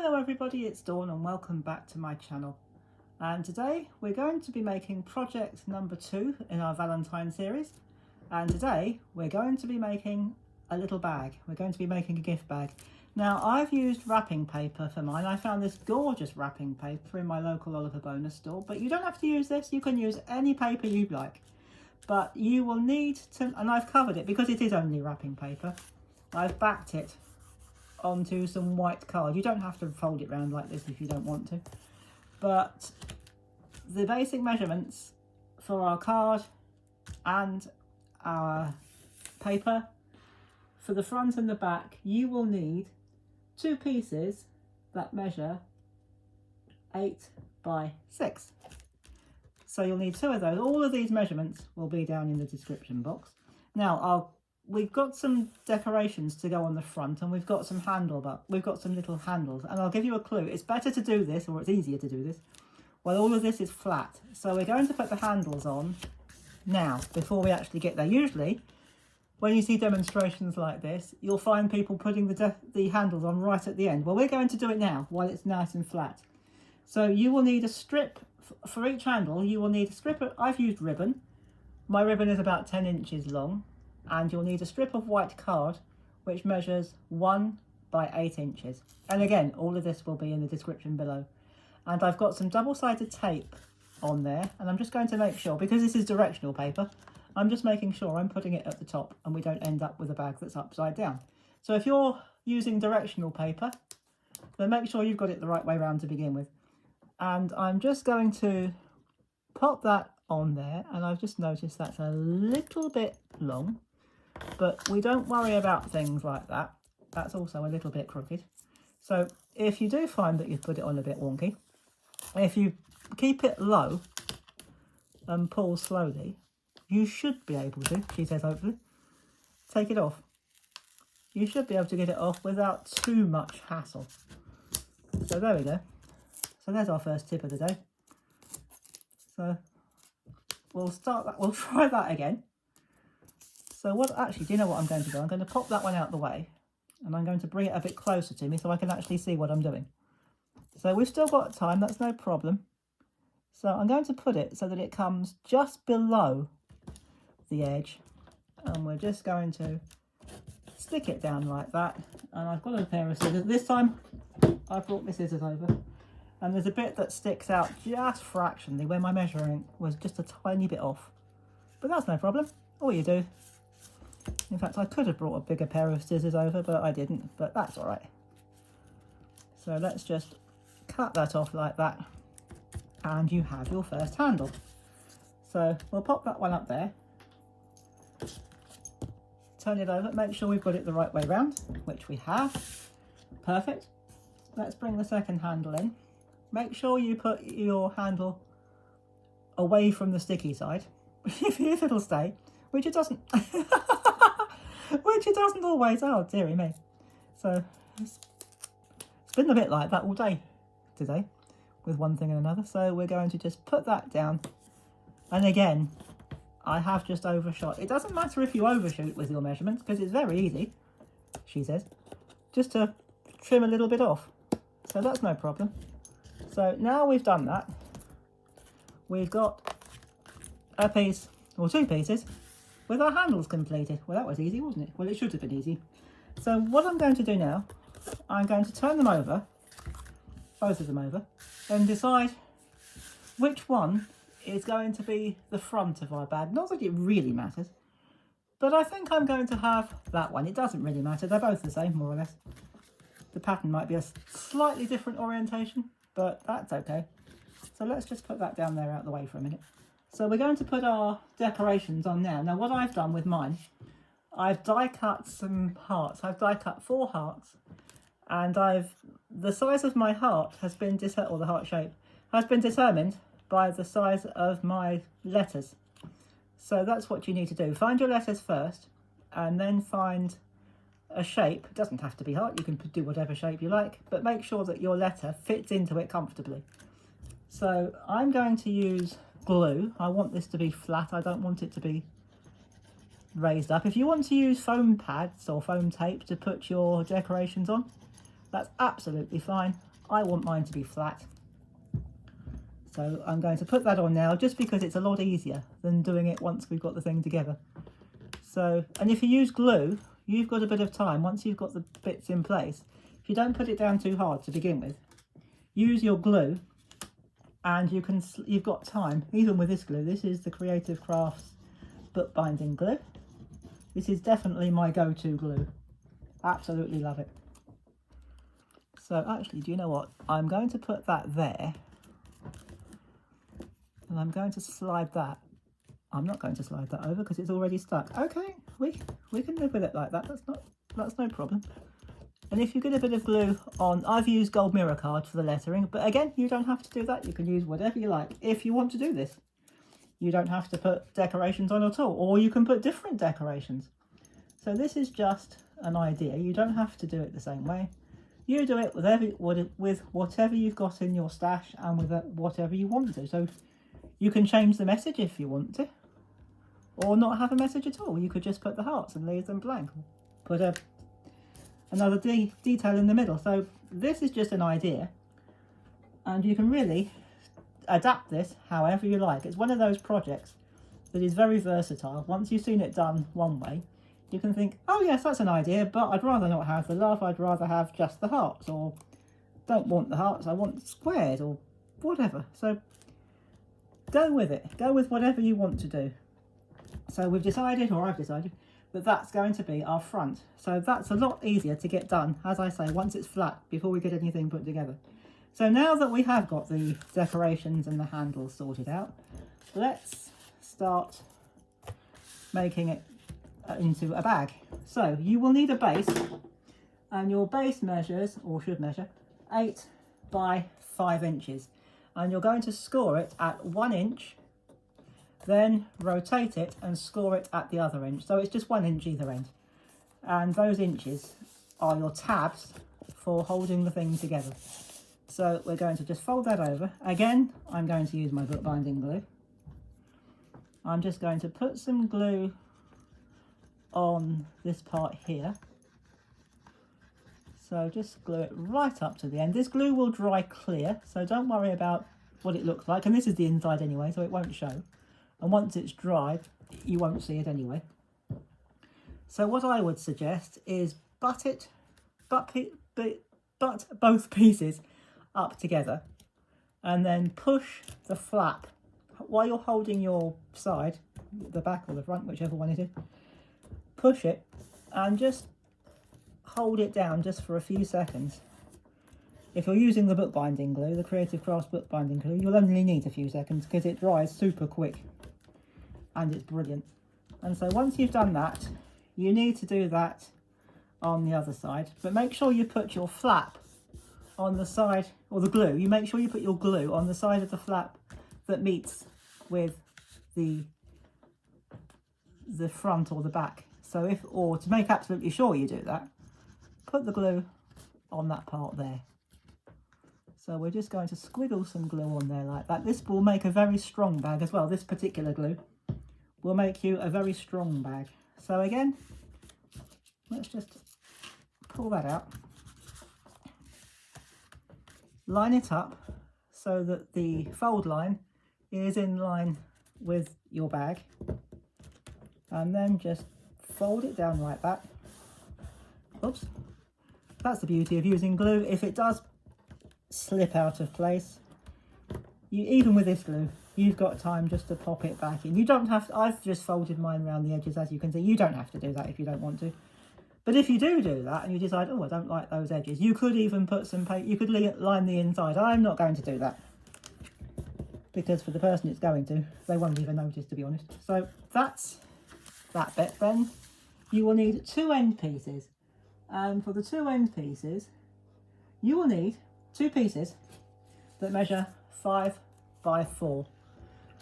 Hello everybody, it's Dawn and welcome back to my channel. And today we're going to be making project number 2 in our Valentine series. And today we're going to be making a little bag. We're going to be making a gift bag. Now I've used wrapping paper for mine. I found this gorgeous wrapping paper in my local Oliver Bonus store, but you don't have to use this. You can use any paper you'd like. But you will need to, and I've covered it because it is only wrapping paper. I've backed it onto some white card. You don't have to fold it round like this if you don't want to, but the basic measurements for our card and our paper, for the front and the back, you will need 2 pieces that measure 8 by 6. So you'll need 2 of those. All of these measurements will be down in the description box. Now we've got some decorations to go on the front, and we've got some we've got some little handles, and I'll give you a clue. It's better to do this, or it's easier to do this, while all of this is flat. So we're going to put the handles on now before we actually get there. Usually when you see demonstrations like this, you'll find people putting the handles on right at the end. Well, we're going to do it now while it's nice and flat. So you will need a strip for each handle. You will need a strip I've used ribbon. My ribbon is about 10 inches long. And you'll need a strip of white card which measures 1 by 8 inches. And again, all of this will be in the description below. And I've got some double-sided tape on there, and I'm just going to make sure, because this is directional paper, I'm just making sure I'm putting it at the top and we don't end up with a bag that's upside down. So if you're using directional paper, then make sure you've got it the right way around to begin with. And I'm just going to pop that on there, and I've just noticed that's a little bit long. But we don't worry about things like that. That's also a little bit crooked. So if you do find that you've put it on a bit wonky, if you keep it low and pull slowly, you should be able to, she says hopefully, take it off. You should be able to get it off without too much hassle. So there we go. So there's our first tip of the day. So we'll try that again. So do you know what I'm going to do? I'm going to pop that one out the way, and I'm going to bring it a bit closer to me so I can actually see what I'm doing. So we've still got time, that's no problem. So I'm going to put it so that it comes just below the edge, and we're just going to stick it down like that. And I've got a pair of scissors. This time I've brought my scissors over, and there's a bit that sticks out just fractionally where my measuring was just a tiny bit off. But that's no problem. All you do, in fact, I could have brought a bigger pair of scissors over, but I didn't, but that's all right. So let's just cut that off like that, and you have your first handle. So we'll pop that one up there, turn it over, make sure we've got it the right way round, which we have. Perfect. Let's bring the second handle in. Make sure you put your handle away from the sticky side, if it'll stay, which it doesn't. Which it doesn't always. Oh dearie me. So it's been a bit like that all day today with one thing and another. So we're going to just put that down, and again I have just overshot. It doesn't matter if you overshoot with your measurements, because it's very easy, she says, just to trim a little bit off. So that's no problem. So now we've done that, we've got a piece or 2 pieces with our handles completed. Well, that was easy, wasn't it? Well, it should have been easy. So what I'm going to do now, I'm going to turn them over, both of them over, and decide which one is going to be the front of our bag. Not that it really matters, but I think I'm going to have that one. It doesn't really matter. They're both the same, more or less. The pattern might be a slightly different orientation, but that's okay. So let's just put that down there out the way for a minute. So we're going to put our decorations on now. Now what I've done with mine, I've die cut some hearts. I've die cut 4 hearts, and the size of my heart has been or the heart shape has been determined by the size of my letters. So that's what you need to do. Find your letters first, and then find a shape. It doesn't have to be heart, you can do whatever shape you like, but make sure that your letter fits into it comfortably. So I'm going to use glue. I want this to be flat. I don't want it to be raised up. If you want to use foam pads or foam tape to put your decorations on, that's absolutely fine. I want mine to be flat. So I'm going to put that on now just because it's a lot easier than doing it once we've got the thing together. So, and if you use glue, you've got a bit of time once you've got the bits in place. If you don't put it down too hard to begin with, use your glue and you've got time, even with this glue. This is the Creative Crafts bookbinding glue. This is definitely my go-to glue. Absolutely love it. So actually, do you know what? I'm going to put that there. And I'm going to slide that. I'm not going to slide that over because it's already stuck. Okay, we can live with it like that. That's no problem. And if you get a bit of glue on, I've used gold mirror card for the lettering, but again, you don't have to do that. You can use whatever you like if you want to do this. You don't have to put decorations on at all, or you can put different decorations. So this is just an idea. You don't have to do it the same way. You do it with whatever you've got in your stash and with whatever you want to. So you can change the message if you want to, or not have a message at all. You could just put the hearts and leave them blank. Put another detail in the middle. So this is just an idea, and you can really adapt this however you like. It's one of those projects that is very versatile. Once you've seen it done one way, you can think, oh yes, that's an idea, but I'd rather not have the love, I'd rather have just the hearts, or don't want the hearts, I want squares, or whatever. So go with it. Go with whatever you want to do. So we've decided, or I've decided, that that's going to be our front. So that's a lot easier to get done, as I say, once it's flat, before we get anything put together. So now that we have got the decorations and the handles sorted out, let's start making it into a bag. So you will need a base, and your base measures, or should measure, 8 by 5 inches. And you're going to score it at 1 inch, then rotate it and score it at the other inch. So it's just 1 inch either end. And those inches are your tabs for holding the thing together. So we're going to just fold that over. Again, I'm going to use my bookbinding glue. I'm just going to put some glue on this part here. So just glue it right up to the end. This glue will dry clear, so don't worry about what it looks like. And this is the inside anyway, so it won't show. And once it's dried, you won't see it anyway. So what I would suggest is butt both pieces up together, and then push the flap while you're holding your side, the back or the front, whichever one it is. Push it and just hold it down just for a few seconds. If you're using the bookbinding glue, the Creative Crafts bookbinding glue, you'll only need a few seconds because it dries super quick and it's brilliant. And so once you've done that, you need to do that on the other side, but make sure you put your flap on the side, or the glue, you make sure you put your glue on the side of the flap that meets with the front or the back. So or to make absolutely sure you do that, put the glue on that part there. So we're just going to squiggle some glue on there like that. This will make a very strong bag as well. This particular glue will make you a very strong bag. So again, let's just pull that out. Line it up so that the fold line is in line with your bag, and then just fold it down like that. Oops, that's the beauty of using glue. If it does slip out of place, even with this glue, you've got time just to pop it back in. You don't have to, I've just folded mine around the edges, as you can see. You don't have to do that if you don't want to. But if you do that and you decide, oh, I don't like those edges, you could even put some paint, you could line the inside. I'm not going to do that, because for the person it's going to, they won't even notice, to be honest. So that's that bit. Then you will need 2 end pieces. And for the 2 end pieces, you will need 2 pieces that measure 5 by 4.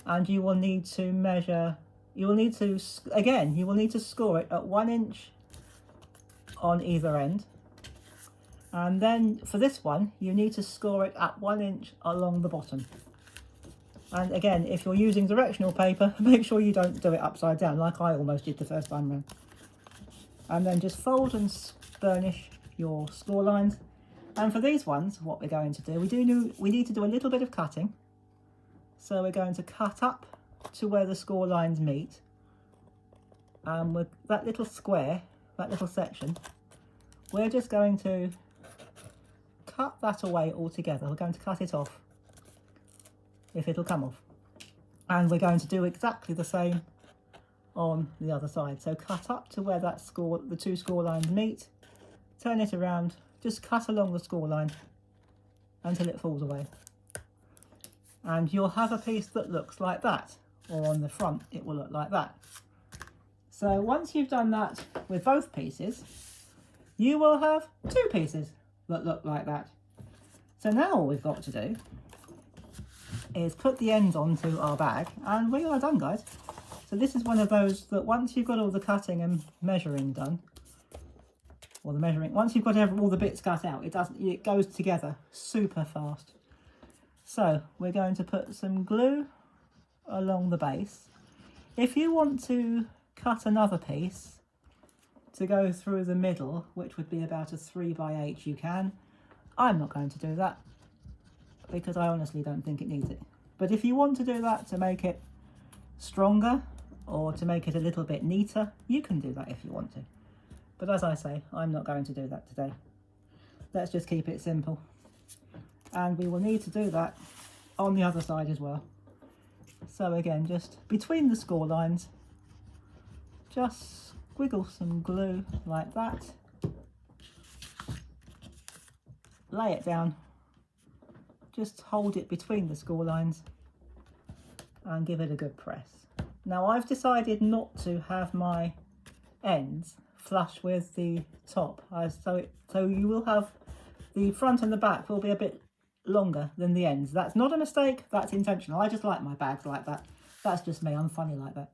And you will need to measure, you will need to score it at 1 inch on either end, and then for this one you need to score it at 1 inch along the bottom. And again, if you're using directional paper, make sure you don't do it upside down like I almost did the first time round. And then just fold and burnish your score lines, And for these ones, what we're going to do, we need to do a little bit of cutting. So we're going to cut up to where the score lines meet. And with that little square, that little section, we're just going to cut that away altogether. We're going to cut it off, if it'll come off. And we're going to do exactly the same on the other side. So cut up to where the two score lines meet, turn it around, just cut along the score line until it falls away. And you'll have a piece that looks like that, or on the front it will look like that. So once you've done that with both pieces, you will have two pieces that look like that. So now all we've got to do is put the ends onto our bag, and we are done, guys. So this is one of those that once you've got all the cutting and measuring done, or the measuring, once you've got all the bits cut out, it goes together super fast. So we're going to put some glue along the base. If you want to cut another piece to go through the middle, which would be about a 3x8, you can. I'm not going to do that because I honestly don't think it needs it. But if you want to do that to make it stronger or to make it a little bit neater, you can do that if you want to. But as I say, I'm not going to do that today. Let's just keep it simple. And we will need to do that on the other side as well. So again, just between the score lines, just squiggle some glue like that. Lay it down. Just hold it between the score lines and give it a good press. Now I've decided not to have my ends flush with the top, so you will have the front and the back will be a bit longer than the ends. That's not a mistake, that's intentional. I just like my bags like that. That's just me, I'm funny like that.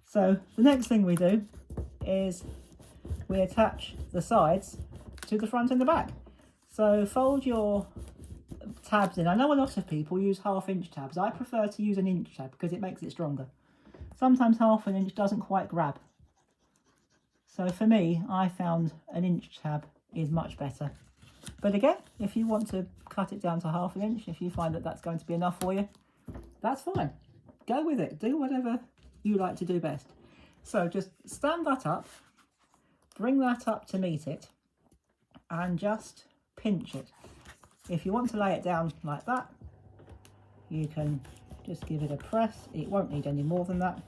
So the next thing we do is we attach the sides to the front and the back. So fold your tabs in. I know a lot of people use 1/2 inch tabs. I prefer to use an inch tab because it makes it stronger. Sometimes 1/2 inch doesn't quite grab. So for me, I found an inch tab is much better. But again, if you want to cut it down to 1/2 inch, if you find that that's going to be enough for you, that's fine. Go with it. Do whatever you like to do best. So just stand that up, bring that up to meet it, and just pinch it. If you want to lay it down like that, you can just give it a press. It won't need any more than that.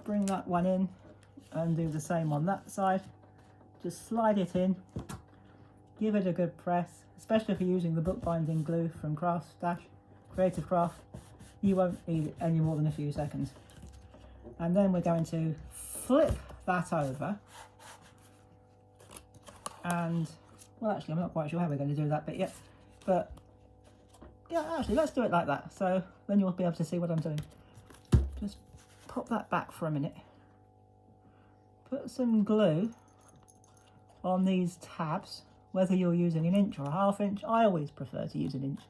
Bring that one in and do the same on that side. Just slide it in, give it a good press, especially if you're using the bookbinding glue from Creative Craft. You won't need any more than a few seconds. And then we're going to flip that over and, well, actually I'm not quite sure how we're going to do that bit yet, but yeah, actually let's do it like that, so then you'll be able to see what I'm doing. Just pop that back for a minute, put some glue on these tabs, whether you're using an inch or a 1/2 inch. I always prefer to use an inch.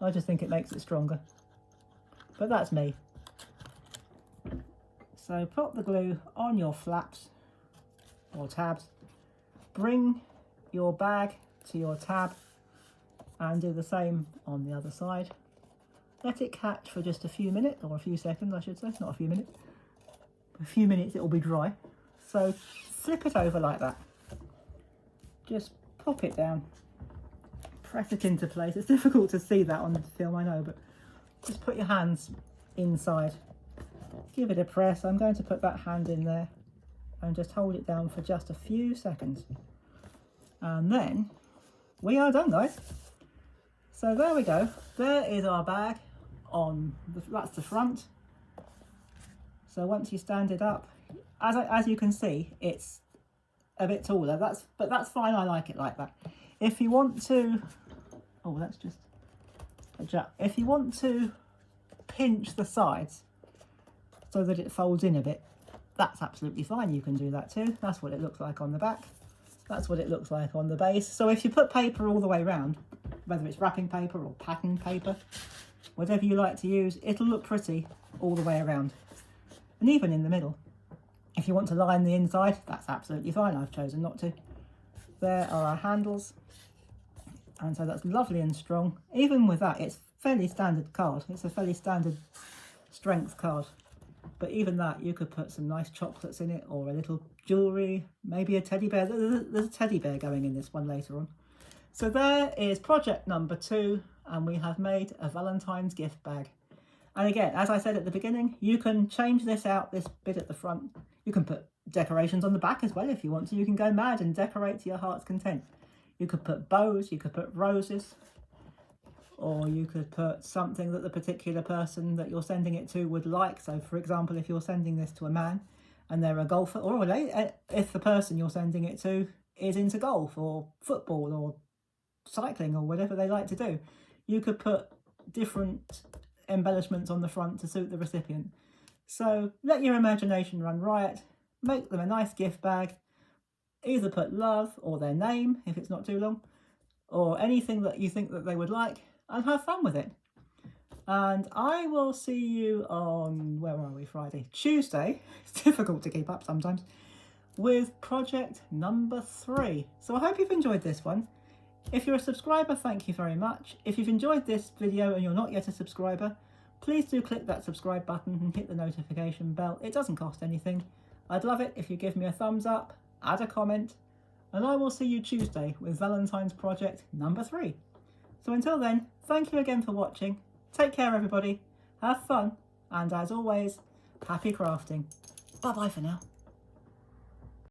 I just think it makes it stronger, but that's me. So put the glue on your flaps or tabs, bring your bag to your tab and do the same on the other side. Let it catch for just a few minutes, or a few seconds I should say, not a few minutes. A few minutes it will be dry. So flip it over like that. Just pop it down, press it into place. It's difficult to see that on the film, I know, but just put your hands inside. Give it a press. I'm going to put that hand in there and just hold it down for just a few seconds. And then we are done, guys. So there we go. There is our bag that's the front. So once you stand it up, as you can see, it's a bit taller. But that's fine. I like it like that. If you want to, oh, that's just adjust. If you want to pinch the sides so that it folds in a bit, that's absolutely fine. You can do that too. That's what it looks like on the back. That's what it looks like on the base. So if you put paper all the way around, whether it's wrapping paper or packing paper, whatever you like to use, it'll look pretty all the way around. And even in the middle. If you want to line the inside, that's absolutely fine. I've chosen not to. There are our handles. And so that's lovely and strong. Even with that, it's fairly standard card. It's a fairly standard strength card. But even that, you could put some nice chocolates in it, or a little jewellery, maybe a teddy bear. There's a teddy bear going in this one later on. So there is project number 2, and we have made a Valentine's gift bag. And again, as I said at the beginning, you can change this out, this bit at the front. You can put decorations on the back as well if you want to. You can go mad and decorate to your heart's content. You could put bows, you could put roses, or you could put something that the particular person that you're sending it to would like. So for example, if you're sending this to a man and they're a golfer, or if the person you're sending it to is into golf or football or cycling or whatever they like to do, you could put different embellishments on the front to suit the recipient. So let your imagination run riot, make them a nice gift bag, either put love or their name if it's not too long, or anything that you think that they would like, and have fun with it. And I will see you on, where are we, Friday? Tuesday, it's difficult to keep up sometimes, with project number 3. So I hope you've enjoyed this one. If you're a subscriber, thank you very much. If you've enjoyed this video and you're not yet a subscriber, please do click that subscribe button and hit the notification bell. It doesn't cost anything. I'd love it if you give me a thumbs up, add a comment, and I will see you Tuesday with Valentine's project number 3. So until then, thank you again for watching. Take care everybody, have fun, and as always, happy crafting. Bye bye for now.